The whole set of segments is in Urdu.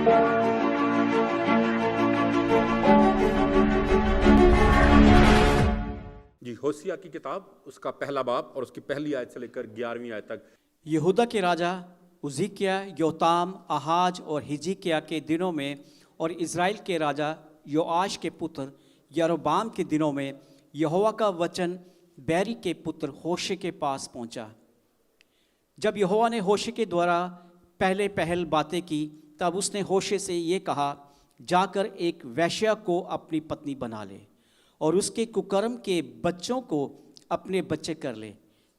جی، ہوسیہ کی کتاب، اس کا پہلا باب اور اس کی پہلی آیت سے لے کر 11ویں آیت تک۔ یہودا کے راجا عزیکیہ، یوتام، آہاز اور ہزکیہ کے دنوں میں اور اسرائیل کے راجا یوآش کے پتر یروبعام کے دنوں میں یہوہ کا وچن بیری کے پتر ہوشے کے پاس پہنچا۔ جب یہوہ نے ہوشے کے دوارا پہل باتیں کی، تب اس نے ہوشے سے یہ کہا، جا کر ایک ویشیا کو اپنی پتنی بنا لے اور اس کے ککرم کے بچوں کو اپنے بچے کر لے،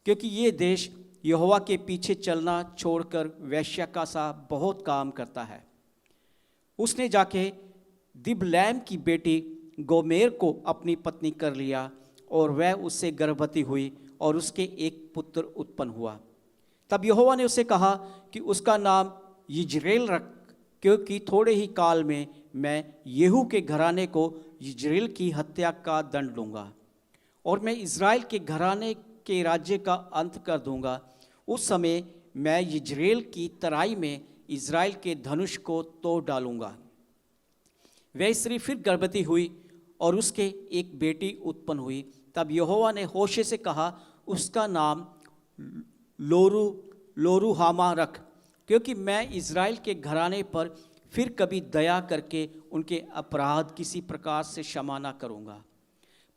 کیونکہ یہ دیش یہوہ کے پیچھے چلنا چھوڑ کر ویشیا کا سا بہت کام کرتا ہے۔ اس نے جا کے دبلیم کی بیٹی گومیر کو اپنی پتنی کر لیا اور وہ اس سے گربھوتی ہوئی اور اس کے ایک پتر اتپن ہوا۔ تب یہوہ نے اسے کہا کہ اس کا نام یجریل رکھ، کیونکہ تھوڑے ہی کال میں یہو کے گھرانے کو یجریل کی ہتیا کا دنڈ لوں گا اور میں اسرائیل کے گھرانے کے راجیہ کا انت کر دوں گا۔ اس سمے میں یجریل کی ترائی میں اسرائیل کے دھنش کو توڑ ڈالوں گا۔ وہ استری پھر گربھوتی ہوئی اور اس کے ایک بیٹی اتپن ہوئی۔ تب یہوہ نے ہوشے سے کہا، اس کا نام لوروہامہ رکھ، کیونکہ میں اسرائیل کے گھرانے پر پھر کبھی دیا کر کے ان کے اپرادھ کسی پرکار سے شمع نہ کروں گا،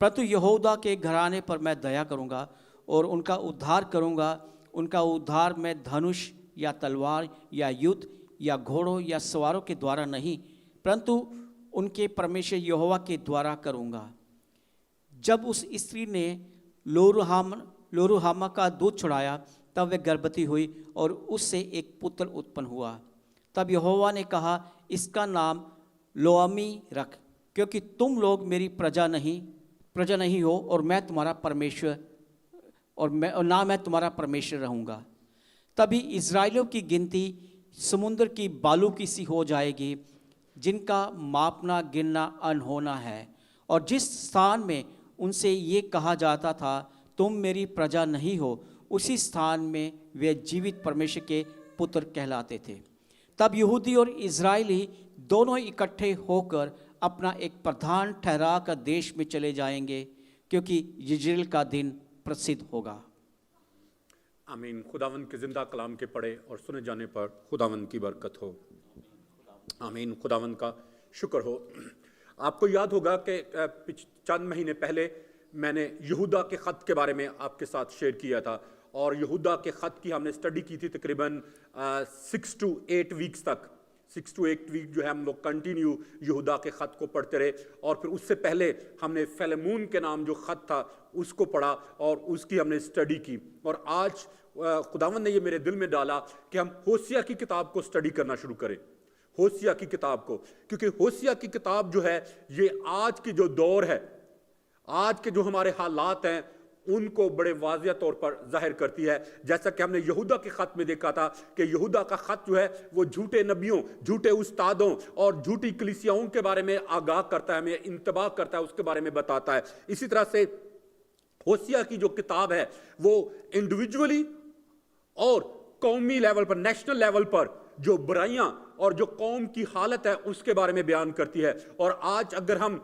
پرنتو یہودا کے گھرانے پر میں دیا کروں گا اور ان کا ادھار کروں گا۔ ان کا ادھار میں دھنش یا تلوار یا یدھ یا گھوڑوں یا سواروں کے دوارا نہیں، پرنتو ان کے پرمیشر یہوہ کے دوارا کروں گا۔ جب اس استری نے لوروہامہ کا دودھ چھڑایا، تب وہ گربھوتی ہوئی اور اس سے ایک پتر اتپن ہوا۔ تب یہوہ نے کہا، اس کا نام لوامی رکھ، کیونکہ تم لوگ میری پرجا نہیں ہو اور میں تمہارا پرمیشور اور نہ میں تمہارا پرمیشور رہوں گا۔ تبھی اسرائیلیوں کی گنتی سمندر کی بالو کی سی ہو جائے گی، جن کا ماپنا گننا انہونا ہے، اور جس ستھان میں ان سے یہ کہا جاتا تھا تم میری پرجا نہیں ہو، اسی ستھان میں وہ جیوت پرمیشور کے پتر کہلاتے تھے۔ تب یہودی اور اسرائیلی دونوں اکٹھے ہو کر اپنا ایک پردھان ٹھہرا کر دیش میں چلے جائیں گے، کیونکہ یجریل کا دن پرسدھ ہوگا۔ آمین۔ خداوند کے زندہ کلام کے پڑھے اور سنے جانے پر خداوند کی برکت ہو۔ آمین۔ خداوند کا شکر ہو۔ آپ کو یاد ہوگا کہ چند مہینے پہلے میں نے یہودا کے خط کے بارے میں آپ کے ساتھ شیئر کیا تھا، اور یہودا کے خط کی ہم نے سٹڈی کی تھی تقریباً 6 to 8 ویکس تک۔ 6 to 8 ویک جو ہے ہم لوگ کنٹینیو یہودا کے خط کو پڑھتے رہے، اور پھر اس سے پہلے ہم نے فیلیمون کے نام جو خط تھا اس کو پڑھا اور اس کی ہم نے سٹڈی کی۔ اور آج خداوند نے یہ میرے دل میں ڈالا کہ ہم ہوسیہ کی کتاب کو سٹڈی کرنا شروع کریں، ہوسیہ کی کتاب کو، کیونکہ ہوسیہ کی کتاب جو ہے یہ آج کی جو دور ہے، آج کے جو ہمارے حالات ہیں ان کو بڑے واضح طور پر ظاہر کرتی ہے۔ جیسا کہ ہم نے یہودا کے خط میں دیکھا تھا کہ یہودا کا خط جو ہے وہ جھوٹے نبیوں، جھوٹے استادوں اور جھوٹی کلیسیاؤں کے بارے میں آگاہ کرتا ہے، ہمیں انتباہ کرتا ہے، اس کے بارے میں بتاتا ہے۔ اسی طرح سے ہوسیہ کی جو کتاب ہے وہ انڈیویجولی اور قومی لیول پر، نیشنل لیول پر جو برائیاں اور جو قوم کی حالت ہے اس کے بارے میں بیان کرتی ہے۔ اور آج اگر ہم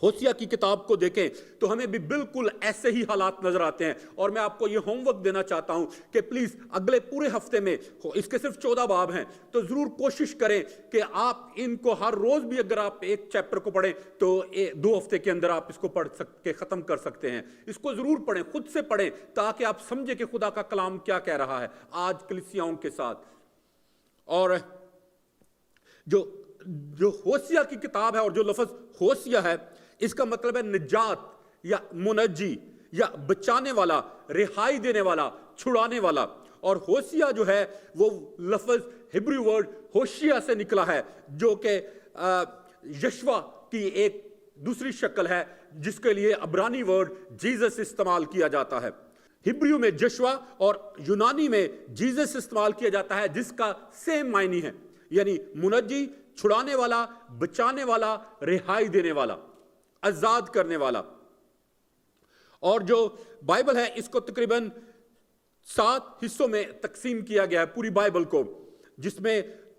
ہوسیہ کی کتاب کو دیکھیں تو ہمیں بھی بالکل ایسے ہی حالات نظر آتے ہیں، اور میں آپ کو یہ ہوم ورک دینا چاہتا ہوں کہ پلیز اگلے پورے ہفتے میں، اس کے صرف 14 باب ہیں، تو ضرور کوشش کریں کہ آپ ان کو ہر روز بھی اگر آپ ایک چیپٹر کو پڑھیں تو 2 ہفتے کے اندر آپ اس کو پڑھ کے ختم کر سکتے ہیں۔ اس کو ضرور پڑھیں، خود سے پڑھیں، تاکہ آپ سمجھیں کہ خدا کا کلام کیا کہہ رہا ہے آج کلیسیاؤں کے ساتھ۔ اور جو ہوسیہ کی کتاب ہے اور جو لفظ ہوسیہ ہے، اس کا مطلب ہے نجات یا منجی یا بچانے والا، رہائی دینے والا، چھڑانے والا۔ اور ہوسیہ جو ہے وہ لفظ ہبری ورڈ ہوشیہ سے نکلا ہے، جو کہ یشوا کی ایک دوسری شکل ہے، جس کے لیے عبرانی ورڈ جیزس استعمال کیا جاتا ہے۔ ہبریو میں جشوا اور یونانی میں جیزس استعمال کیا جاتا ہے، جس کا سیم معنی ہے، یعنی منجی، چھڑانے والا، بچانے والا، رہائی دینے والا، آزاد کرنے والا۔ اور جو بائبل ہے اس کو تقریباً 7 حصوں میں تقسیم کیا گیا ہے، پوری بائبل کو، جس میں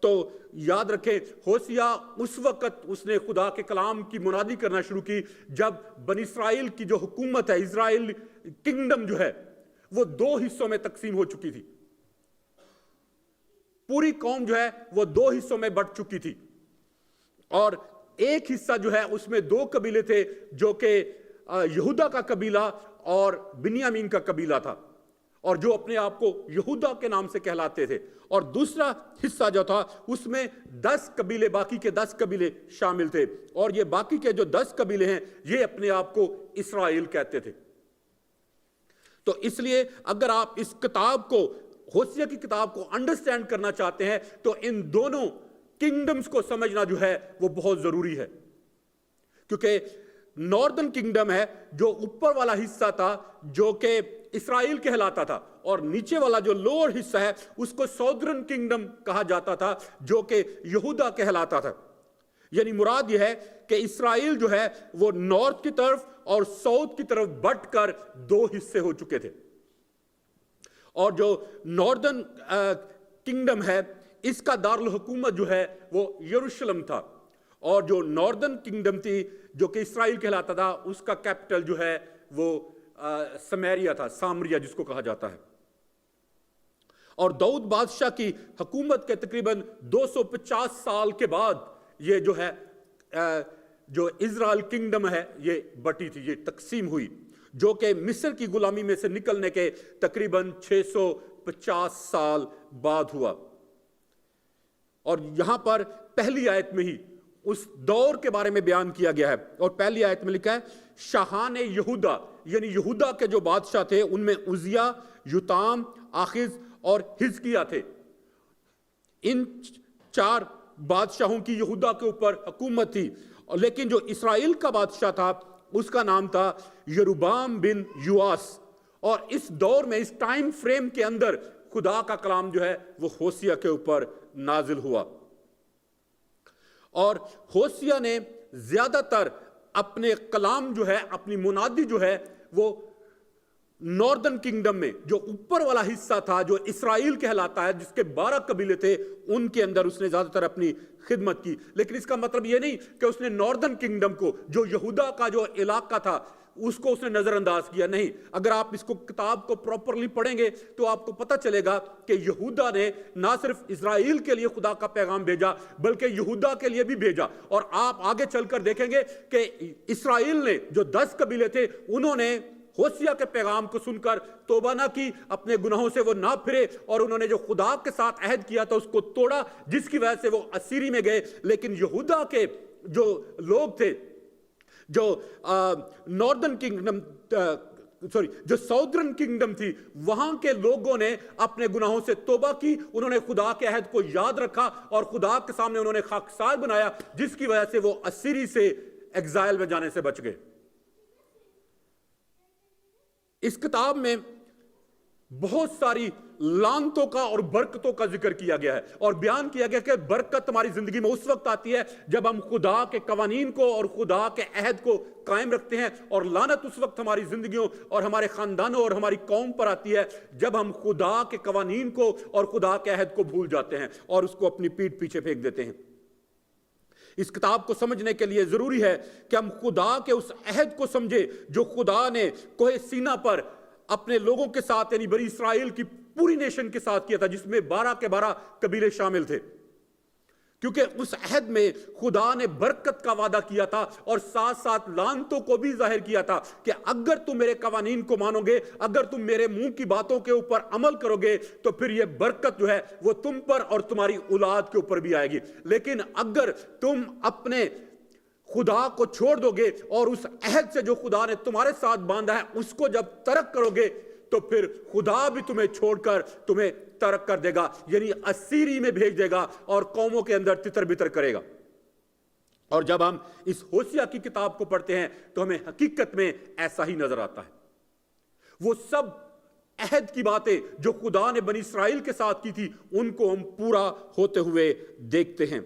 تو یاد رکھیں ہوسیا اس وقت اس نے خدا کے کلام کی منادی کرنا شروع کی جب بنی اسرائیل کی جو حکومت ہے، اسرائیل کنگڈم جو ہے وہ 2 حصوں میں تقسیم ہو چکی تھی. پوری قوم جو ہے وہ 2 حصوں میں بٹ چکی تھی، اور ایک حصہ جو ہے اس میں 2 قبیلے تھے جو کہ یہودا کا قبیلہ اور بنیامین کا قبیلہ تھا، اور جو اپنے آپ کو یہودا کے نام سے کہلاتے تھے. اور دوسرا حصہ جو تھا اس میں 10 قبیلے، باقی کے 10 قبیلے شامل تھے، اور یہ باقی کے جو 10 قبیلے ہیں یہ اپنے آپ کو اسرائیل کہتے تھے. تو اس لیے اگر آپ اس کتاب کو، ہوسیا کی کتاب کو انڈرسٹینڈ کرنا چاہتے ہیں تو ان دونوں کنگڈمز کو سمجھنا جو ہے وہ بہت ضروری ہے. کیونکہ ناردرن کنگڈم ہے جو اوپر والا حصہ تھا جو کہ اسرائیل کہلاتا تھا، اور نیچے والا جو لوور حصہ ہے اس کو ساؤدرن کنگڈم کہا جاتا تھا جو کہ یہودا کہلاتا تھا. یعنی مراد یہ ہے کہ اسرائیل جو ہے وہ نارتھ کی طرف اور ساؤتھ کی طرف بٹ کر 2 حصے ہو چکے تھے. اور جو ناردرن کنگڈم ہے اس کا دارالحکومت جو ہے وہ یروشلم تھا، اور جو ناردرن کنگڈم تھی جو کہ اسرائیل کہلاتا تھا اس کا کیپٹل جو ہے وہ سمیریا تھا، سامریا جس کو کہا جاتا ہے. اور داؤد بادشاہ کی حکومت کے تقریباً 250 سال کے بعد یہ جو ہے جو اسرائیل کنگڈم ہے یہ بٹی تھی، یہ تقسیم ہوئی، جو کہ مصر کی غلامی میں سے نکلنے کے تقریباً 650 سال بعد ہوا. اور یہاں پر پہلی آیت میں ہی اس دور کے بارے میں بیان کیا گیا ہے، اور پہلی آیت میں لکھا ہے شاہان یہودا، یعنی یہودا کے جو بادشاہ تھے ان میں عزیا، یوتام، آخز اور حزقیہ تھے. ان 4 بادشاہوں کی یہودا کے اوپر حکومت تھی. لیکن جو اسرائیل کا بادشاہ تھا اس کا نام تھا یروبام بن یواس. اور اس دور میں، اس ٹائم فریم کے اندر خدا کا کلام جو ہے وہ ہوسیا کے اوپر نازل ہوا. اور ہوسیا نے زیادہ تر اپنے کلام جو ہے، اپنی منادی جو ہے وہ ناردرن کنگڈم میں جو اوپر والا حصہ تھا جو اسرائیل کہلاتا ہے، جس کے 12 قبیلے تھے، ان کے اندر اس نے زیادہ تر اپنی خدمت کی. لیکن اس کا مطلب یہ نہیں کہ اس نے ناردرن کنگڈم کو، جو یہودا کا جو علاقہ تھا، اس کو اس نے نظر انداز کیا. نہیں، اگر آپ اس کو کتاب کو پراپرلی پڑھیں گے تو آپ کو پتہ چلے گا کہ یہودا نے نہ صرف اسرائیل کے لیے خدا کا پیغام بھیجا بلکہ یہودا کے لیے بھی بھیجا. اور آپ آگے چل کر دیکھیں گے کہ اسرائیل نے جو 10 قبیلے تھے انہوں نے ہوسیا کے پیغام کو سن کر توبہ نہ کی، اپنے گناہوں سے وہ نہ پھرے، اور انہوں نے جو خدا کے ساتھ عہد کیا تھا اس کو توڑا، جس کی وجہ سے وہ اسیری میں گئے. لیکن یہودا کے جو لوگ تھے، جو ناردرن کنگڈم جو ساؤدرن کنگڈم تھی، وہاں کے لوگوں نے اپنے گناہوں سے توبہ کی، انہوں نے خدا کے عہد کو یاد رکھا اور خدا کے سامنے انہوں نے خاکسار بنایا، جس کی وجہ سے وہ اسیری سے ایگزائل میں جانے سے بچ گئے. اس کتاب میں بہت ساری لعنتوں کا اور برکتوں کا ذکر کیا گیا ہے، اور بیان کیا گیا کہ برکت ہماری زندگی میں اس وقت آتی ہے جب ہم خدا کے قوانین کو اور خدا کے عہد کو قائم رکھتے ہیں، اور لعنت اس وقت ہماری زندگیوں اور ہمارے خاندانوں اور ہماری قوم پر آتی ہے جب ہم خدا کے قوانین کو اور خدا کے عہد کو بھول جاتے ہیں اور اس کو اپنی پیٹھ پیچھے پھینک دیتے ہیں. اس کتاب کو سمجھنے کے لیے ضروری ہے کہ ہم خدا کے اس عہد کو سمجھے جو خدا نے کوہ سینا پر اپنے لوگوں کے ساتھ، یعنی بنی اسرائیل کی پوری نیشن کے ساتھ کیا تھا، جس میں 12 کے 12 قبیلے شامل تھے. کیونکہ اس عہد میں خدا نے برکت کا وعدہ کیا تھا اور ساتھ ساتھ لعنتوں کو بھی ظاہر کیا تھا کہ اگر تم میرے قوانین کو مانو گے، اگر تم میرے منہ کی باتوں کے اوپر عمل کرو گے تو پھر یہ برکت جو ہے وہ تم پر اور تمہاری اولاد کے اوپر بھی آئے گی. لیکن اگر تم اپنے خدا کو چھوڑ دو گے اور اس عہد سے جو خدا نے تمہارے ساتھ باندھا ہے اس کو جب ترک کرو گے تو پھر خدا بھی تمہیں چھوڑ کر تمہیں ترک کر دے گا، یعنی اسیری میں بھیج دے گا اور قوموں کے اندر تتر بتر کرے گا. اور جب ہم اس ہوسیا کی کتاب کو پڑھتے ہیں تو ہمیں حقیقت میں ایسا ہی نظر آتا ہے. وہ سب عہد کی باتیں جو خدا نے بنی اسرائیل کے ساتھ کی تھی ان کو ہم پورا ہوتے ہوئے دیکھتے ہیں.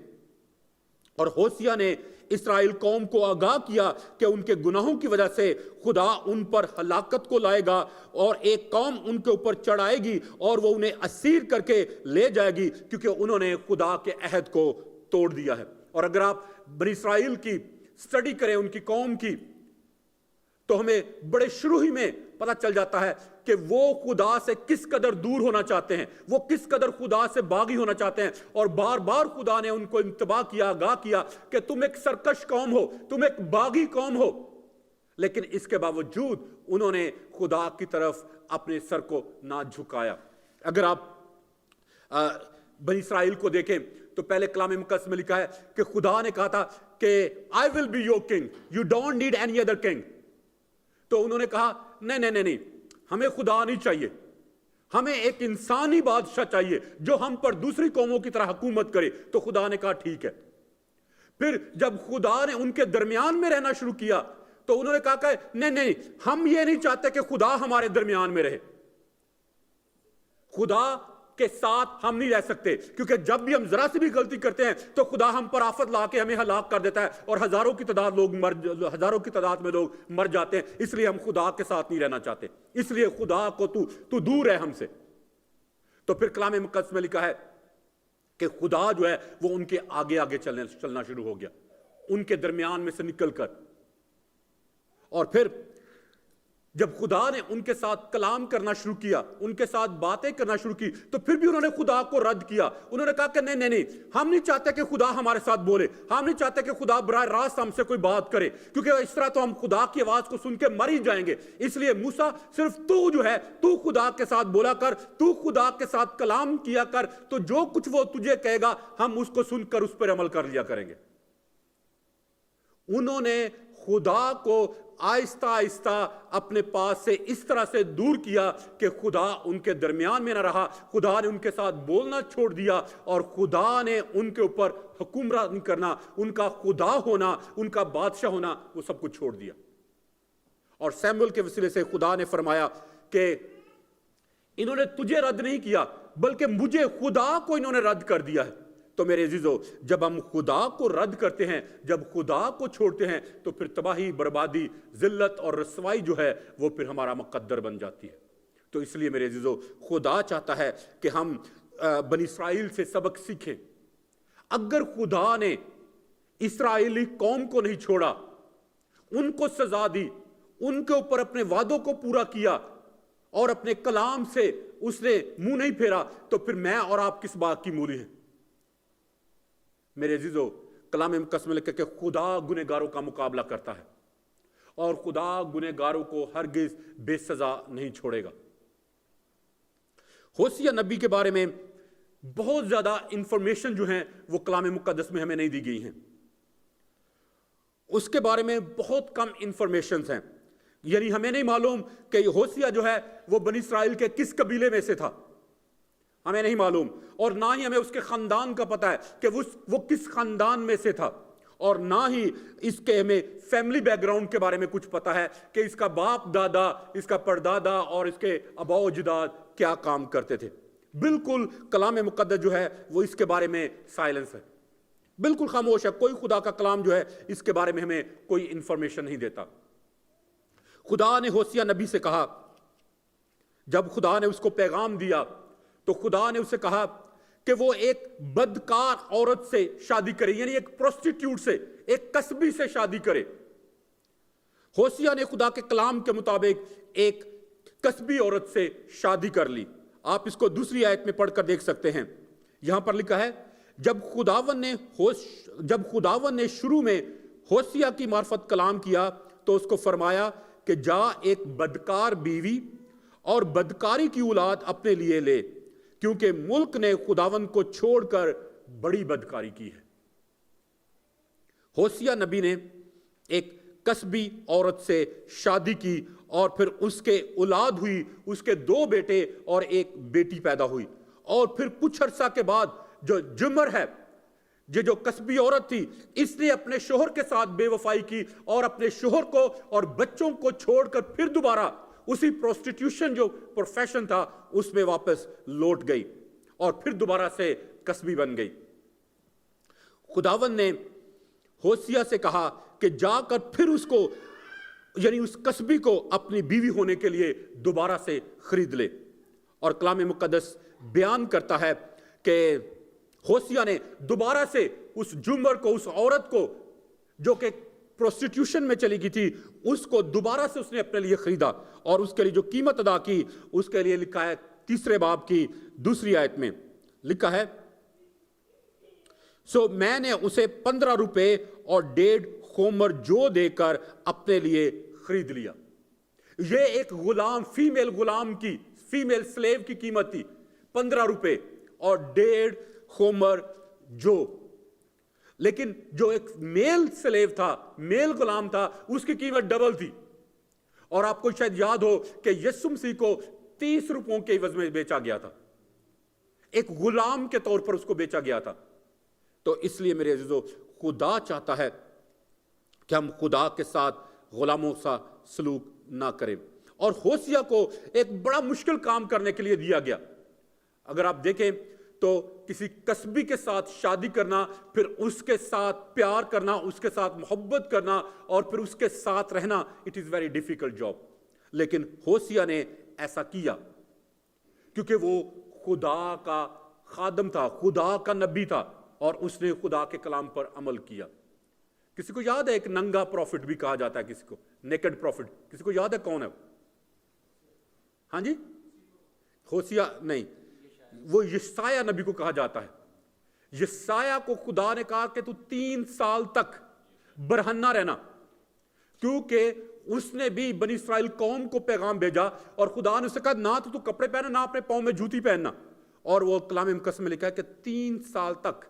اور ہوسیا نے اسرائیل قوم کو آگاہ کیا کہ ان کے گناہوں کی وجہ سے خدا ان پر ہلاکت کو لائے گا اور ایک قوم ان کے اوپر چڑھائے گی اور وہ انہیں اسیر کر کے لے جائے گی، کیونکہ انہوں نے خدا کے عہد کو توڑ دیا ہے۔ اور اگر آپ بنی اسرائیل کی سٹڈی کریں، ان کی قوم کی، تو ہمیں بڑے شروع ہی میں پتہ چل جاتا ہے کہ وہ خدا سے کس قدر دور ہونا چاہتے ہیں، وہ کس قدر خدا سے باغی ہونا چاہتے ہیں، اور بار بار خدا نے ان کو انتباہ کیا، آگاہ کیا کہ تم ایک سرکش قوم ہو، تم ایک باغی قوم ہو، لیکن اس کے باوجود انہوں نے خدا کی طرف اپنے سر کو نہ جھکایا۔ اگر آپ بنی اسرائیل کو دیکھیں تو پہلے کلام مقدس میں لکھا ہے کہ خدا نے کہا تھا کہ I will be your king, you don't need any other king۔ تو انہوں نے کہا نہیں، ہمیں خدا نہیں چاہیے، ہمیں ایک انسانی بادشاہ چاہیے جو ہم پر دوسری قوموں کی طرح حکومت کرے۔ تو خدا نے کہا ٹھیک ہے۔ پھر جب خدا نے ان کے درمیان میں رہنا شروع کیا تو انہوں نے کہا کہ نہیں، ہم یہ نہیں چاہتے کہ خدا ہمارے درمیان میں رہے، خدا کے ساتھ ہم نہیں رہ سکتے، کیونکہ جب بھی ہم ذرا سی بھی غلطی کرتے ہیں تو خدا ہم پر آفت لا کے ہمیں ہلاک کر دیتا ہے اور ہزاروں کی تعداد میں لوگ مر جاتے ہیں۔ اس لیے ہم خدا کے ساتھ نہیں رہنا چاہتے، اس لیے خدا کو تو دور ہے ہم سے۔ تو پھر کلام مقدس میں لکھا ہے کہ خدا جو ہے وہ ان کے آگے آگے چلنا شروع ہو گیا، ان کے درمیان میں سے نکل کر، اور پھر جب خدا نے ان کے ساتھ کلام کرنا شروع کیا، ان کے ساتھ باتیں کرنا شروع کی، تو پھر بھی انہوں نے خدا کو رد کیا۔ انہوں نے کہا کہ نہیں، ہم نہیں چاہتے کہ خدا ہمارے ساتھ بولے، ہم نہیں چاہتے کہ خدا براہ راست ہم سے کوئی بات کرے، کیونکہ اس طرح تو ہم خدا کی آواز کو سن کے مر ہی جائیں گے۔ اس لیے موسیٰ صرف تو خدا کے ساتھ بولا کر، تو خدا کے ساتھ کلام کیا کر، تو جو کچھ وہ تجھے کہے گا ہم اس کو سن کر اس پر عمل کر لیا کریں گے۔ انہوں نے خدا کو آہستہ آہستہ اپنے پاس سے اس طرح سے دور کیا کہ خدا ان کے درمیان میں نہ رہا، خدا نے ان کے ساتھ بولنا چھوڑ دیا، اور خدا نے ان کے اوپر حکمرانی کرنا، ان کا خدا ہونا، ان کا بادشاہ ہونا، وہ سب کچھ چھوڑ دیا۔ اور سیموئیل کے وسیلے سے خدا نے فرمایا کہ انہوں نے تجھے رد نہیں کیا بلکہ مجھے خدا کو انہوں نے رد کر دیا ہے۔ تو میرے عزیزو، جب ہم خدا کو رد کرتے ہیں، جب خدا کو چھوڑتے ہیں، تو پھر تباہی، بربادی، ذلت اور رسوائی جو ہے وہ پھر ہمارا مقدر بن جاتی ہے۔ تو اس لیے میرے عزیزو، خدا چاہتا ہے کہ ہم بنی اسرائیل سے سبق سیکھیں۔ اگر خدا نے اسرائیلی قوم کو نہیں چھوڑا، ان کو سزا دی، ان کے اوپر اپنے وعدوں کو پورا کیا اور اپنے کلام سے اس نے منہ نہیں پھیرا، تو پھر میں اور آپ کس بات کی مولی ہیں؟ میرے عزیزو، کلام مقدس میں لکھا کہ خدا گنہگاروں کا مقابلہ کرتا ہے اور خدا گنہگاروں کو ہرگز بے سزا نہیں چھوڑے گا۔ ہوسیہ نبی کے بارے میں بہت زیادہ انفارمیشن جو ہیں وہ کلام مقدس میں ہمیں نہیں دی گئی ہیں، اس کے بارے میں بہت کم انفارمیشنز ہیں، یعنی ہمیں نہیں معلوم کہ ہوسیہ جو ہے وہ بنی اسرائیل کے کس قبیلے میں سے تھا، ہمیں نہیں معلوم، اور نہ ہی ہمیں اس کے خاندان کا پتہ ہے کہ وہ کس خاندان میں سے تھا، اور نہ ہی اس کے ہمیں فیملی بیک گراؤنڈ کے بارے میں کچھ پتہ ہے کہ اس کا باپ دادا، اس کا پردادا اور اس کے آباء و اجداد کیا کام کرتے تھے۔ بالکل کلام مقدس جو ہے وہ اس کے بارے میں سائلنس ہے، بالکل خاموش ہے، کوئی خدا کا کلام جو ہے اس کے بارے میں ہمیں کوئی انفارمیشن نہیں دیتا۔ خدا نے ہوسیہ نبی سے کہا، جب خدا نے اس کو پیغام دیا تو خدا نے اسے کہا کہ وہ ایک بدکار عورت سے شادی کرے، یعنی ایک پروسٹیٹیوٹ سے، ایک کسبی سے شادی کرے۔ ہوسیہ نے خدا کے کلام کے مطابق ایک کسبی عورت سے شادی کر لی۔ آپ اس کو دوسری آیت میں پڑھ کر دیکھ سکتے ہیں، یہاں پر لکھا ہے، جب خداوند نے شروع میں ہوسیہ کی معرفت کلام کیا تو اس کو فرمایا کہ جا ایک بدکار بیوی اور بدکاری کی اولاد اپنے لیے لے، کیونکہ ملک نے خداوند کو چھوڑ کر بڑی بدکاری کی ہے۔ ہوسیہ نبی نے ایک کسبی عورت سے شادی کی اور پھر اس کے اولاد ہوئی، اس کے 2 بیٹے اور 1 بیٹی پیدا ہوئی، اور پھر کچھ عرصہ کے بعد جو جمر ہے، جو کسبی عورت تھی، اس نے اپنے شوہر کے ساتھ بے وفائی کی اور اپنے شوہر کو اور بچوں کو چھوڑ کر پھر دوبارہ اسی پروسٹیٹیوشن جو پروفیشن تھا اس میں واپس لوٹ گئی اور پھر دوبارہ سے کسبی بن گئی۔ خداوند نے ہوسیا سے کہا کہ جا کر پھر اس کو یعنی اس کسبی کو اپنی بیوی ہونے کے لیے دوبارہ سے خرید لے. اور کلام مقدس بیان کرتا ہے کہ ہوسیا نے دوبارہ سے اس جمر کو, اس عورت کو جو کہ پروسٹیٹیوشن میں چلی گئی تھی, اس کو دوبارہ سے اس نے اپنے لیے خریدا اور اس کے لیے جو قیمت ادا کی اس کے لیے لکھا ہے 3 باب کی 2 آیت میں لکھا ہے, سو میں نے اسے 15 روپے اور 1.5 خومر جو دے کر اپنے لیے خرید لیا. یہ ایک غلام, فیمیل سلیو کی قیمت تھی 15 روپے اور 1.5 خومر جو. لیکن جو ایک میل سلیو تھا, میل غلام تھا, اس کی قیمت ڈبل تھی. اور آپ کو شاید یاد ہو کہ یسوع مسیح کو 30 روپوں کے عوض میں بیچا گیا تھا, ایک غلام کے طور پر اس کو بیچا گیا تھا. تو اس لیے میرے عزیزو, خدا چاہتا ہے کہ ہم خدا کے ساتھ غلاموں سا سلوک نہ کریں. اور ہوسیا کو ایک بڑا مشکل کام کرنے کے لیے دیا گیا. اگر آپ دیکھیں تو کسی کسبی کے ساتھ شادی کرنا, پھر اس کے ساتھ پیار کرنا, اس کے ساتھ محبت کرنا اور پھر اس کے ساتھ رہنا, it is very difficult job. لیکن ہوسیا نے ایسا کیا کیونکہ وہ خدا کا خادم تھا, خدا کا نبی تھا, اور اس نے خدا کے کلام پر عمل کیا. کسی کو یاد ہے ایک ننگا پروفٹ بھی کہا جاتا ہے کسی کو, نیکڈ پروفٹ, کسی کو یاد ہے کون ہے وہ؟ ہاں جی, ہوسیا نہیں, وہ یشایہ نبی کو کہا جاتا ہے. یشایہ کو خدا نے کہا کہ تو 3 سال تک برہنہ رہنا, کیونکہ اس نے بھی بنی اسرائیل قوم کو پیغام بھیجا اور خدا نے اسے کہا نہ تو کپڑے پہنا, نہ اپنے پاؤں میں جوتی پہننا. اور وہ کلام مقدس میں لکھا ہے کہ 3 سال تک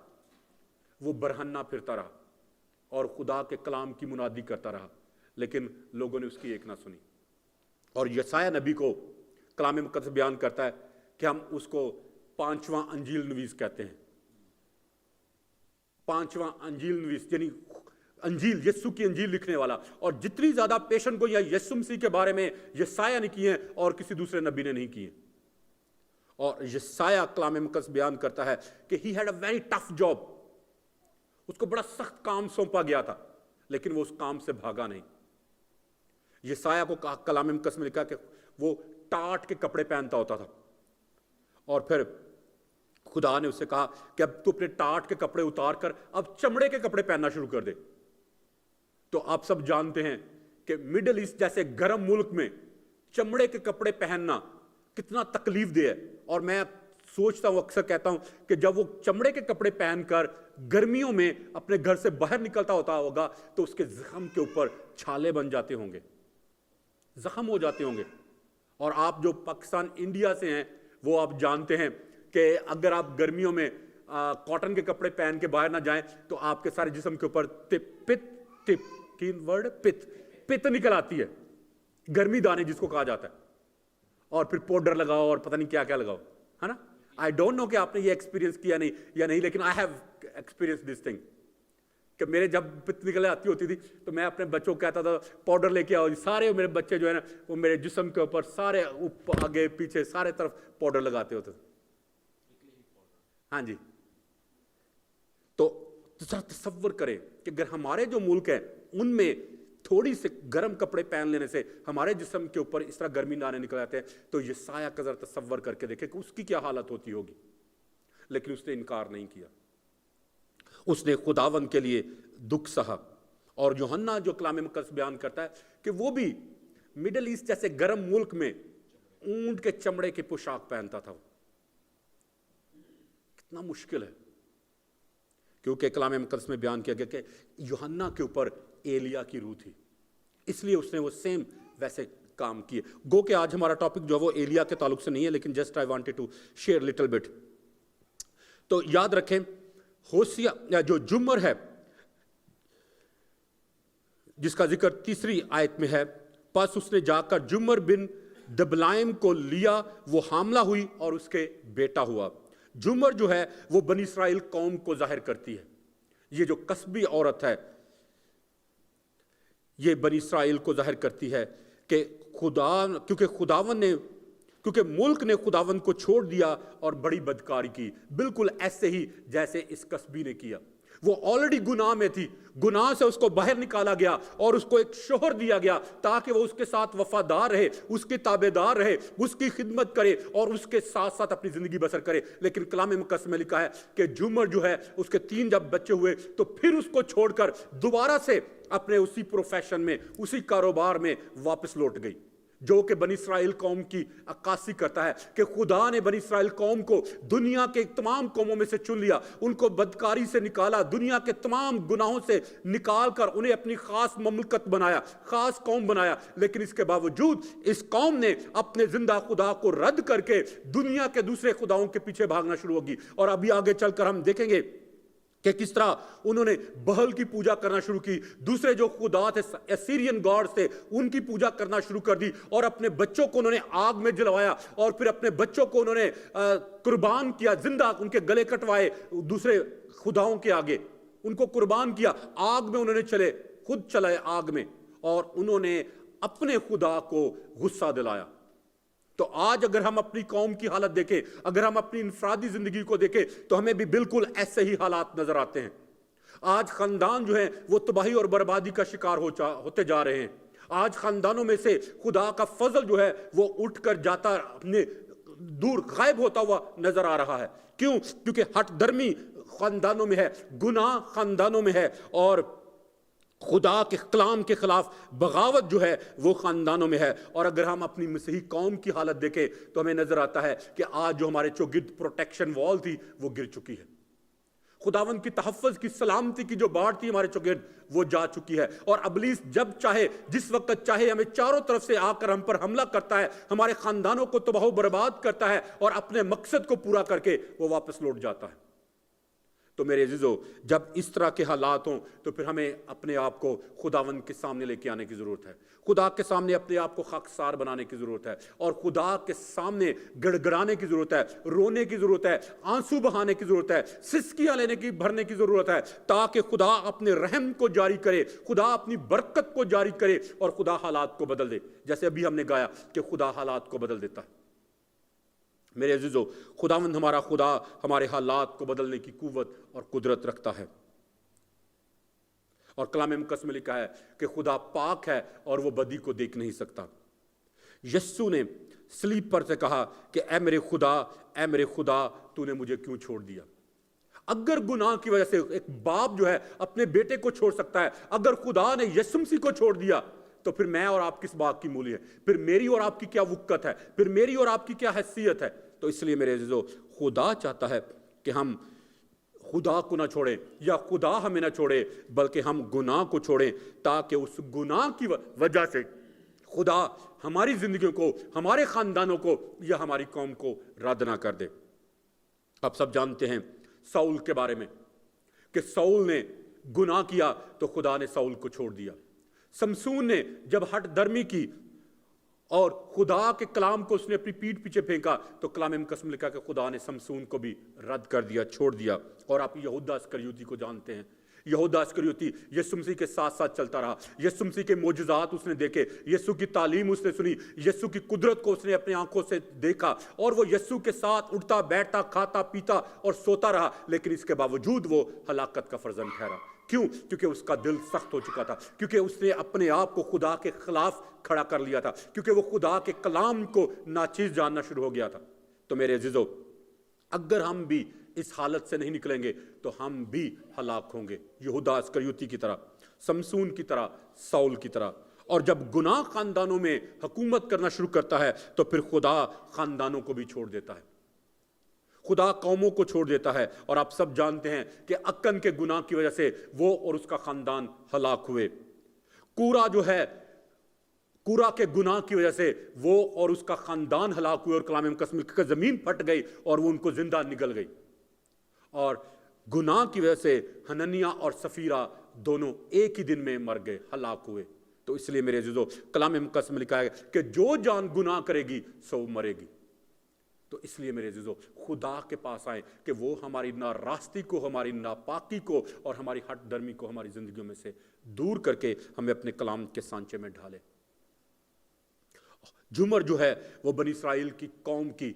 وہ برہنہ پھرتا رہا اور خدا کے کلام کی منادی کرتا رہا, لیکن لوگوں نے اس کی ایک نہ سنی. اور یسایہ نبی کو کلام مقدس بیان کرتا ہے کہ ہم اس کو 5واں انجیل نویس کہتے ہیں. 5واں انجیل نویس یعنی انجیل, یسوع کی انجیل لکھنے والا. اور جتنی زیادہ پیشن گوئیاں یسوع مسیح کے بارے میں یسایہ نے کی ہیں اور کسی دوسرے نبی نے نہیں کی ہیں. اور یسایہ کلام مقدس بیان کرتا ہے کہ he had a very tough job, اس کو بڑا سخت کام سونپا گیا تھا, لیکن وہ اس کام سے بھاگا نہیں. یسایہ کو کلام مقدس میں لکھا کہ وہ ٹاٹ کے کپڑے پہنتا ہوتا تھا, اور پھر خدا نے اسے کہا کہ اب تو اپنے ٹاٹ کے کپڑے اتار کر اب چمڑے کے کپڑے پہننا شروع کر دے. تو آپ سب جانتے ہیں کہ مڈل ایسٹ جیسے گرم ملک میں چمڑے کے کپڑے پہننا کتنا تکلیف دہ ہے. اور میں سوچتا ہوں, اکثر کہتا ہوں کہ جب وہ چمڑے کے کپڑے پہن کر گرمیوں میں اپنے گھر سے باہر نکلتا ہوگا تو اس کے زخم کے اوپر چھالے بن جاتے ہوں گے, زخم ہو جاتے ہوں گے. اور آپ جو پاکستان انڈیا سے ہیں وہ آپ جانتے ہیں کہ اگر آپ گرمیوں میں کاٹن کے کپڑے پہن کے باہر نہ جائیں تو آپ کے سارے جسم کے اوپر پت نکل آتی ہے, گرمی دانے جس کو کہا جاتا ہے. اور پھر پاؤڈر لگاؤ اور پتہ نہیں کیا کیا لگاؤ, ہے نا. آئی ڈونٹ نو کہ آپ نے یہ ایکسپیرینس کیا نہیں یا نہیں, لیکن I have experience this thing کہ میرے جب پت نکل آتی ہوتی تھی تو میں اپنے بچوں کو کہتا تھا پاؤڈر لے کے آؤ. سارے میرے بچے جو ہے نا وہ میرے جسم کے اوپر سارے آگے پیچھے سارے طرف پاؤڈر لگاتے ہوتے تھے. ہاں جی. تو تصور کریں کہ اگر ہمارے جو ملک ہیں ان میں تھوڑی سے گرم کپڑے پہن لینے سے ہمارے جسم کے اوپر اس طرح گرمی دانے نکل آتے ہیں, تو یسایہ کا ذرا تصور کر کے دیکھیں کہ اس کی کیا حالت ہوتی ہوگی. لیکن اس نے انکار نہیں کیا, اس نے خداوند کے لیے دکھ سہا. اور یوحنا جو کلام مقدس بیان کرتا ہے کہ وہ بھی مڈل ایسٹ جیسے گرم ملک میں اونٹ کے چمڑے کی پوشاک پہنتا تھا. کتنا مشکل ہے, کیونکہ کلام مقدس میں بیان کیا گیا کہ یوحنا کے اوپر ایلیا کی روح تھی, اس لیے اس نے وہ سیم ویسے کام کیے. گو کہ آج ہمارا ٹاپک جو ہے وہ ایلیا کے تعلق سے نہیں ہے, لیکن just I wanted to share little bit. تو یاد رکھیں ہوسیا جو جمر ہے جس کا ذکر 3 آیت میں ہے, پس اس نے جا کر جمر بن دبلائم کو لیا, وہ حاملہ ہوئی اور اس کے بیٹا ہوا. جمر جو ہے وہ بنی اسرائیل قوم کو ظاہر کرتی ہے. یہ جو قصبی عورت ہے یہ بنی اسرائیل کو ظاہر کرتی ہے کہ کیونکہ ملک نے خداوند کو چھوڑ دیا اور بڑی بدکاری کی, بالکل ایسے ہی جیسے اس قصبی نے کیا. وہ آلریڈی گناہ میں تھی، گناہ سے اس کو باہر نکالا گیا اور اس کو ایک شوہر دیا گیا تاکہ وہ اس کے ساتھ وفادار رہے، اس کے تابعدار رہے، اس کی خدمت کرے اور اس کے ساتھ ساتھ اپنی زندگی بسر کرے۔ لیکن کلام مقدس میں لکھا ہے کہ جمر جو ہے اس کے 3 جب بچے ہوئے تو پھر اس کو چھوڑ کر دوبارہ سے اپنے اسی پروفیشن میں، اسی کاروبار میں واپس لوٹ گئی، جو کہ بنی اسرائیل قوم کی عکاسی کرتا ہے کہ خدا نے بنی اسرائیل قوم کو دنیا کے تمام قوموں میں سے چن لیا، ان کو بدکاری سے نکالا، دنیا کے تمام گناہوں سے نکال کر انہیں اپنی خاص مملکت بنایا، خاص قوم بنایا۔ لیکن اس کے باوجود اس قوم نے اپنے زندہ خدا کو رد کر کے دنیا کے دوسرے خداؤں کے پیچھے بھاگنا شروع ہوگی۔ اور ابھی آگے چل کر ہم دیکھیں گے کہ کس طرح انہوں نے بہل کی پوجا کرنا شروع کی، دوسرے جو خدا تھے اسیرین گاڈز تھے ان کی پوجا کرنا شروع کر دی، اور اپنے بچوں کو انہوں نے آگ میں جلوایا، اور پھر اپنے بچوں کو انہوں نے قربان کیا، زندہ ان کے گلے کٹوائے دوسرے خداؤں کے آگے، ان کو قربان کیا، آگ میں انہوں نے خود چلائے آگ میں، اور انہوں نے اپنے خدا کو غصہ دلایا۔ تو آج اگر ہم اپنی قوم کی حالت دیکھیں، اگر ہم اپنی انفرادی زندگی کو دیکھیں تو ہمیں بھی بالکل ایسے ہی حالات نظر آتے ہیں۔ آج خاندان جو ہیں وہ تباہی اور بربادی کا شکار ہوتے جا رہے ہیں۔ آج خاندانوں میں سے خدا کا فضل جو ہے وہ اٹھ کر جاتا، اپنے دور غائب ہوتا ہوا نظر آ رہا ہے۔ کیوں؟ کیونکہ ہٹ درمی خاندانوں میں ہے، گناہ خاندانوں میں ہے، اور خدا کے کلام کے خلاف بغاوت جو ہے وہ خاندانوں میں ہے۔ اور اگر ہم اپنی مسیحی قوم کی حالت دیکھیں تو ہمیں نظر آتا ہے کہ آج جو ہمارے چوگرد پروٹیکشن وال تھی وہ گر چکی ہے، خداوند کی تحفظ کی سلامتی کی جو باڑ تھی ہمارے چوگرد وہ جا چکی ہے، اور ابلیس جب چاہے، جس وقت چاہے، ہمیں چاروں طرف سے آ کر ہم پر حملہ کرتا ہے، ہمارے خاندانوں کو تباہ و برباد کرتا ہے، اور اپنے مقصد کو پورا کر کے وہ واپس لوٹ جاتا ہے۔ تو میرے عزیزو، جب اس طرح کے حالات ہوں تو پھر ہمیں اپنے آپ کو خداوند کے سامنے لے کے آنے کی ضرورت ہے، خدا کے سامنے اپنے آپ کو خاکسار بنانے کی ضرورت ہے، اور خدا کے سامنے گڑ گڑانے کی ضرورت ہے، رونے کی ضرورت ہے، آنسو بہانے کی ضرورت ہے، سسکیاں بھرنے کی ضرورت ہے، تاکہ خدا اپنے رحم کو جاری کرے، خدا اپنی برکت کو جاری کرے، اور خدا حالات کو بدل دے، جیسے ابھی ہم نے گایا کہ خدا حالات کو بدل دیتا ہے۔ میرے عزیزو، خداوند ہمارا خدا ہمارے حالات کو بدلنے کی قوت اور قدرت رکھتا ہے، اور کلام مقدس میں لکھا ہے کہ خدا پاک ہے اور وہ بدی کو دیکھ نہیں سکتا۔ یسوع نے صلیب پر سے کہا کہ اے میرے خدا تو نے مجھے کیوں چھوڑ دیا۔ اگر گناہ کی وجہ سے ایک باپ جو ہے اپنے بیٹے کو چھوڑ سکتا ہے، اگر خدا نے یسوع مسیح کو چھوڑ دیا تو پھر میں اور آپ کس بات کی مولی ہے؟ پھر میری اور آپ کی کیا وقت ہے؟ پھر میری اور آپ کی کیا حیثیت ہے؟ تو اس لیے میرے عزیزو، خدا چاہتا ہے کہ ہم خدا کو نہ چھوڑیں، یا خدا ہمیں نہ چھوڑے، بلکہ ہم گناہ کو چھوڑیں، تاکہ اس گناہ کی وجہ سے خدا ہماری زندگیوں کو، ہمارے خاندانوں کو یا ہماری قوم کو رد نہ کر دے۔ آپ سب جانتے ہیں ساؤل کے بارے میں کہ ساؤل نے گناہ کیا تو خدا نے ساؤل کو چھوڑ دیا۔ سمسون نے جب ہٹ درمی کی اور خدا کے کلام کو اس نے اپنی پیٹھ پیچھے پھینکا تو کلام مقدس میں لکھا کہ خدا نے سمسون کو بھی رد کر دیا، چھوڑ دیا۔ اور آپ یہودا اسکریوتی کو جانتے ہیں، یہودا اسکریوتی یسوع مسیح کے ساتھ ساتھ چلتا رہا، یسوع مسیح کے معجزات اس نے دیکھے، یسوع کی تعلیم اس نے سنی، یسوع کی قدرت کو اس نے اپنی آنکھوں سے دیکھا، اور وہ یسوع کے ساتھ اٹھتا بیٹھتا، کھاتا پیتا اور سوتا رہا، لیکن اس کے باوجود وہ ہلاکت کا فرزند ٹھہرا۔ کیوں؟ کیونکہ اس کا دل سخت ہو چکا تھا، کیونکہ اس نے اپنے آپ کو خدا کے خلاف کھڑا کر لیا تھا، کیونکہ وہ خدا کے کلام کو ناچیز جاننا شروع ہو گیا تھا۔ تو میرے عزیزو، اگر ہم بھی اس حالت سے نہیں نکلیں گے تو ہم بھی ہلاک ہوں گے، یہودا اسکریوتی کی طرح، سمسون کی طرح، ساؤل کی طرح۔ اور جب گناہ خاندانوں میں حکومت کرنا شروع کرتا ہے تو پھر خدا خاندانوں کو بھی چھوڑ دیتا ہے، خدا قوموں کو چھوڑ دیتا ہے۔ اور آپ سب جانتے ہیں کہ اکن کے گناہ کی وجہ سے وہ اور اس کا خاندان ہلاک ہوئے۔ کورا جو ہے، کورا کے گناہ کی وجہ سے وہ اور اس کا خاندان ہلاک ہوئے، اور کلام مقدس میں کہ زمین پھٹ گئی اور وہ ان کو زندہ نگل گئی۔ اور گناہ کی وجہ سے حننیہ اور سفیرہ دونوں ایک ہی دن میں مر گئے، ہلاک ہوئے۔ تو اس لیے میرے عزیزو، کلام مقدس میں لکھا ہے کہ جو جان گناہ کرے گی سو مرے گی۔ تو اس لیے میرے عزیزو، خدا کے پاس آئیں کہ وہ ہماری ناراستی کو، ہماری ناپاکی کو اور ہماری ہٹ درمی کو ہماری زندگیوں میں سے دور کر کے ہمیں اپنے کلام کے سانچے میں ڈھالے۔ جمر جو ہے وہ بنی اسرائیل کی قوم کی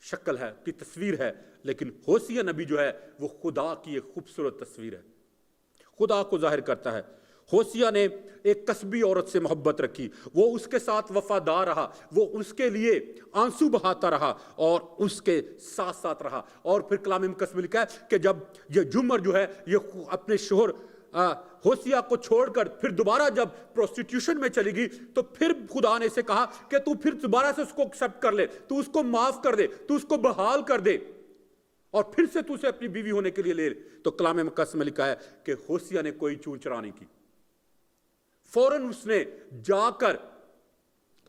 شکل ہے, کی تصویر ہے, لیکن ہوسیہ نبی جو ہے وہ خدا کی ایک خوبصورت تصویر ہے, خدا کو ظاہر کرتا ہے. ہوسیہ نے ایک قصبی عورت سے محبت رکھی, وہ اس کے ساتھ وفادار رہا, وہ اس کے لیے آنسو بہاتا رہا اور اس کے ساتھ ساتھ رہا. اور پھر کلام مقدس میں لکھا ہے کہ جب یہ جمر جو ہے یہ اپنے شوہر ہوسیہ کو چھوڑ کر پھر دوبارہ جب پروسٹیٹیوشن میں چلی گئی تو پھر خدا نے اسے کہا کہ تو پھر دوبارہ سے اس کو ایکسپٹ کر لے, تو اس کو معاف کر دے, تو اس کو بحال کر دے اور پھر سے تو اسے اپنی بیوی ہونے کے لیے لے. تو کلام مقدس میں لکھا ہے کہ ہوسیہ نے کوئی چون چرا نہیں کی, فوراً اس نے جا کر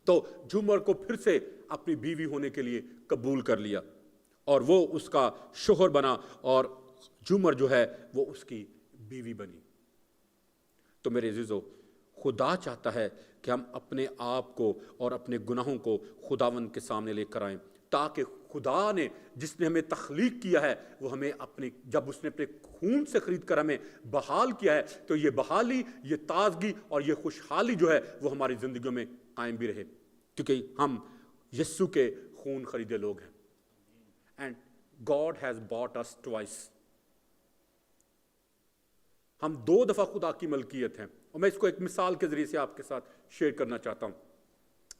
تو جمر کو پھر سے اپنی بیوی ہونے کے لیے قبول کر لیا اور وہ اس کا شوہر بنا اور جمر جو ہے وہ اس کی بیوی بنی. تو میرے عزیزو, خدا چاہتا ہے کہ ہم اپنے آپ کو اور اپنے گناہوں کو خداوند کے سامنے لے کر آئیں, تاکہ خدا نے جس نے ہمیں تخلیق کیا ہے وہ ہمیں اپنے, جب اس نے اپنے خون سے خرید کر ہمیں بحال کیا ہے, تو یہ بحالی, یہ تازگی اور یہ خوشحالی جو ہے وہ ہماری زندگیوں میں قائم بھی رہے, کیونکہ ہم یسوع کے خون خریدے لوگ ہیں. And God has bought us twice. ہم 2 دفعہ خدا کی ملکیت ہیں, اور میں اس کو ایک مثال کے ذریعے سے آپ کے ساتھ شیئر کرنا چاہتا ہوں.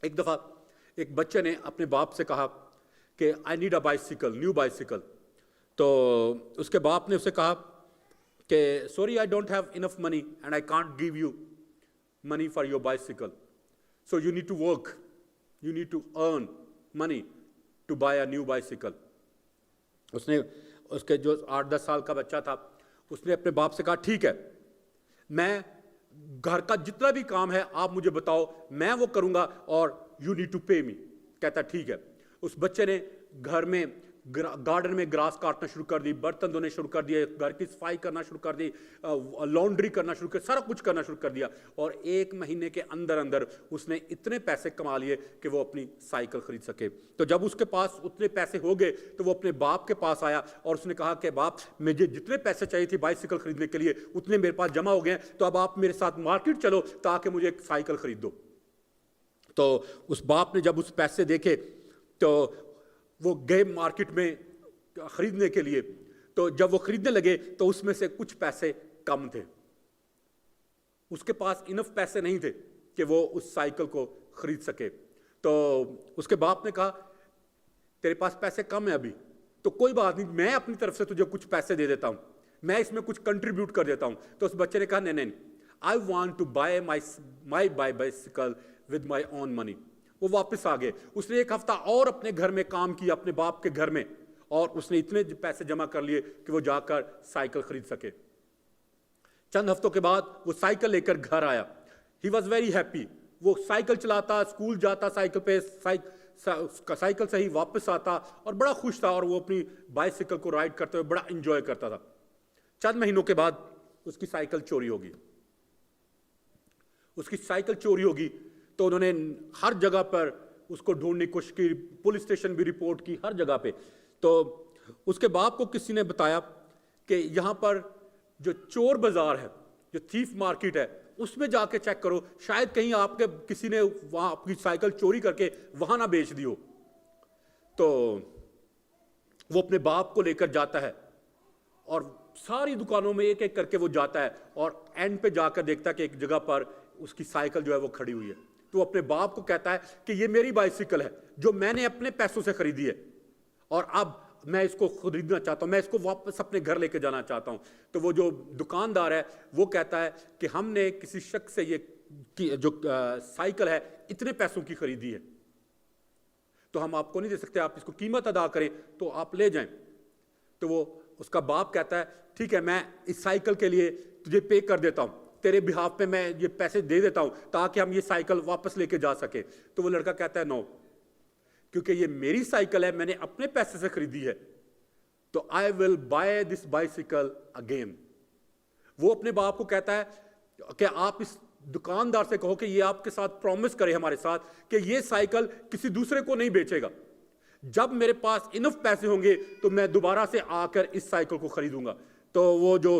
ایک دفعہ ایک بچے نے اپنے باپ سے کہا کہ I need a bicycle, new bicycle. تو اس کے باپ نے اسے کہا کہ sorry I don't have enough money and I can't give you money for your bicycle, so you need to work, you need to earn money to buy a new bicycle. اس نے, اس کے جو 8-10 سال کا بچہ تھا, اس نے اپنے باپ سے کہا ٹھیک ہے, میں گھر کا جتنا بھی کام ہے آپ مجھے بتاؤ, میں وہ کروں گا اور یو نیڈ ٹو پے می. کہتا ٹھیک ہے. اس بچے نے گھر میں گارڈن میں گراس کاٹنا شروع کر دی, برتن دھونے شروع کر دیے, گھر کی صفائی کرنا شروع کر دی, لانڈری کرنا شروع کر, سارا کچھ کرنا شروع کر دیا. اور 1 مہینے کے اندر اندر اس نے اتنے پیسے کما لیے کہ وہ اپنی سائیکل خرید سکے. تو جب اس کے پاس اتنے پیسے ہو گئے تو وہ اپنے باپ کے پاس آیا اور اس نے کہا کہ باپ, مجھے جتنے پیسے چاہیے تھے بائسیکل خریدنے کے لیے اتنے میرے پاس جمع ہو گئے ہیں, تو اب آپ میرے ساتھ مارکیٹ چلو تاکہ مجھے ایک سائیکل خرید دو. تو اس باپ نے جب اس پیسے دیکھے تو وہ گئے مارکیٹ میں خریدنے کے لیے. تو جب وہ خریدنے لگے تو اس میں سے کچھ پیسے کم تھے, اس کے پاس انف پیسے نہیں تھے کہ وہ اس سائیکل کو خرید سکے. تو اس کے باپ نے کہا تیرے پاس پیسے کم ہیں ابھی, تو کوئی بات نہیں, میں اپنی طرف سے تجھے کچھ پیسے دے دیتا ہوں, میں اس میں کچھ کنٹریبیوٹ کر دیتا ہوں. تو اس بچے نے کہا نہیں, I want to buy my bicycle with my own money. وہ واپس آ گئے. اس نے 1 ہفتہ اور اپنے گھر میں کام کیا, اپنے باپ کے گھر میں, اور اس نے اتنے پیسے جمع کر لیے کہ وہ جا کر سائیکل خرید سکے. چند ہفتوں کے بعد وہ سائیکل لے کر گھر آیا. He was very happy. وہ سائیکل چلاتا, اسکول جاتا سائیکل پہ, سائیکل سے ہی واپس آتا اور بڑا خوش تھا, اور وہ اپنی بائسیکل کو رائڈ کرتے ہوئے بڑا انجوائے کرتا تھا. چند مہینوں کے بعد اس کی سائیکل چوری ہوگی. اس کی سائیکل چوری ہوگی تو انہوں نے ہر جگہ پر اس کو ڈھونڈنے کی کوشش کی, پولیس اسٹیشن بھی رپورٹ کی, ہر جگہ پہ. تو اس کے باپ کو کسی نے بتایا کہ یہاں پر جو چور بازار ہے, جو تھیف مارکیٹ ہے, اس میں جا کے چیک کرو, شاید کہیں آپ کے کسی نے وہاں اپنی سائیکل چوری کر کے وہاں نہ بیچ دی ہو. تو وہ اپنے باپ کو لے کر جاتا ہے اور ساری دکانوں میں ایک ایک کر کے وہ جاتا ہے, اور اینڈ پہ جا کر دیکھتا ہے کہ ایک جگہ پر اس کی سائیکل جو ہے وہ کھڑی ہوئی ہے. تو وہ اپنے باپ کو کہتا ہے کہ یہ میری بائسیکل ہے جو میں نے اپنے پیسوں سے خریدی ہے, اور اب میں اس کو خریدنا چاہتا ہوں, میں اس کو واپس اپنے گھر لے کے جانا چاہتا ہوں. تو وہ جو دکاندار ہے وہ کہتا ہے کہ ہم نے کسی شخص سے یہ جو سائیکل ہے اتنے پیسوں کی خریدی ہے, تو ہم آپ کو نہیں دے سکتے, آپ اس کو قیمت ادا کریں تو آپ لے جائیں. تو وہ اس کا باپ کہتا ہے ٹھیک ہے, میں اس سائیکل کے لیے تجھے پے کر دیتا ہوں, تیرے بہاف پہ میں یہ پیسے دے دیتا ہوں تاکہ ہم یہ سائیکل واپس لے کے جا سکے. تو وہ لڑکا کہتا ہے نو, کیونکہ یہ میری سائیکل ہے, میں نے اپنے پیسے سے خریدی ہے, تو I will buy this bicycle again. وہ اپنے باپ کو کہتا ہے کہ آپ اس دکاندار سے کہو کہ یہ آپ کے ساتھ پرومس کرے ہمارے ساتھ کہ یہ سائیکل کسی دوسرے کو نہیں بیچے گا, جب میرے پاس انف پیسے ہوں گے تو میں دوبارہ سے آ کر اس سائیکل کو خریدوں گا. تو وہ جو